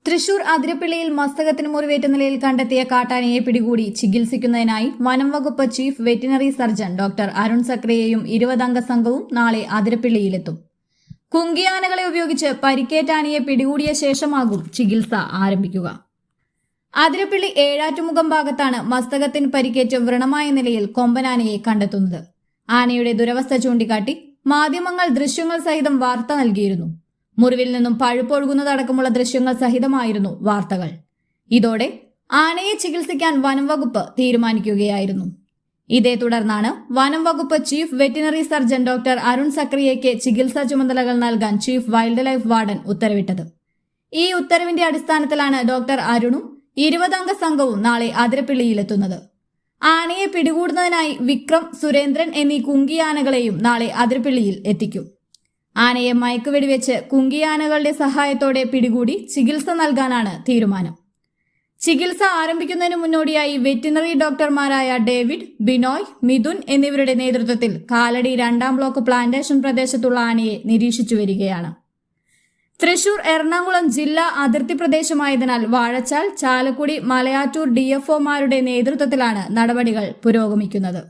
തൃശൂർ അതിരപ്പിള്ളിയിൽ മസ്തകത്തിന് മുറിവേറ്റ നിലയിൽ കണ്ടെത്തിയ കാട്ടാനയെ പിടികൂടി ചികിത്സിക്കുന്നതിനായി വനം വകുപ്പ് chief veterinary surgeon doctor Arun സക്രിയയും 20-അംഗ സംഘവും നാളെ അതിരപ്പിള്ളിയിലെത്തും. കുങ്കിയാനകളെ ഉപയോഗിച്ച് പരിക്കേറ്റ ആനയെ പിടികൂടിയ ശേഷമാകും ചികിത്സ ആരംഭിക്കുക. അതിരപ്പിള്ളി ഏഴാറ്റുമുഖം ഭാഗത്താണ് മസ്തകത്തിന് പരിക്കേറ്റ് വ്രണമായ നിലയിൽ കൊമ്പനാനയെ കണ്ടെത്തുന്നത്. ആനയുടെ ദുരവസ്ഥ ചൂണ്ടിക്കാട്ടി മാധ്യമങ്ങൾ ദൃശ്യങ്ങൾ സഹിതം വാർത്ത നൽകിയിരുന്നു. മുറിവിൽ നിന്നും പഴുപ്പൊഴുകുന്നതടക്കമുള്ള ദൃശ്യങ്ങൾ സഹിതമായിരുന്നു വാർത്തകൾ. ഇതോടെ ആനയെ ചികിത്സിക്കാൻ വനം വകുപ്പ് തീരുമാനിക്കുകയായിരുന്നു. ഇതേ തുടർന്നാണ് വനം വകുപ്പ് chief veterinary surgeon doctor Arun സക്രിയയ്ക്ക് ചികിത്സാ ചുമതലകൾ നൽകാൻ ചീഫ് വൈൽഡ് ലൈഫ് വാർഡൻ ഉത്തരവിട്ടത്. ഈ ഉത്തരവിന്റെ അടിസ്ഥാനത്തിലാണ് ഡോക്ടർ അരുണും 20-അംഗ സംഘവും നാളെ അതിരപ്പിള്ളിയിലെത്തുന്നത്. ആനയെ പിടികൂടുന്നതിനായി വിക്രം, സുരേന്ദ്രൻ എന്നീ കുങ്കിയാനകളെയും നാളെ അതിരപ്പിള്ളിയിൽ എത്തിക്കും. ആനയെ മയക്കുവെടിവെച്ച് കുങ്കിയാനകളുടെ സഹായത്തോടെ പിടികൂടി ചികിത്സ നൽകാനാണ് തീരുമാനം. ചികിത്സ ആരംഭിക്കുന്നതിന് മുന്നോടിയായി വെറ്റിനറി ഡോക്ടർമാരായ ഡേവിഡ്, ബിനോയ്, മിഥുൻ എന്നിവരുടെ നേതൃത്വത്തിൽ കാലടി 2-ാം ബ്ലോക്ക് പ്ലാന്റേഷൻ പ്രദേശത്തുള്ള ആനയെ നിരീക്ഷിച്ചു വരികയാണ്. തൃശൂർ, എറണാകുളം ജില്ലാ അതിർത്തി പ്രദേശമായതിനാൽ വാഴച്ചാൽ, ചാലക്കുടി, മലയാറ്റൂർ DFOമാരുടെ നേതൃത്വത്തിലാണ് നടപടികൾ പുരോഗമിക്കുന്നത്.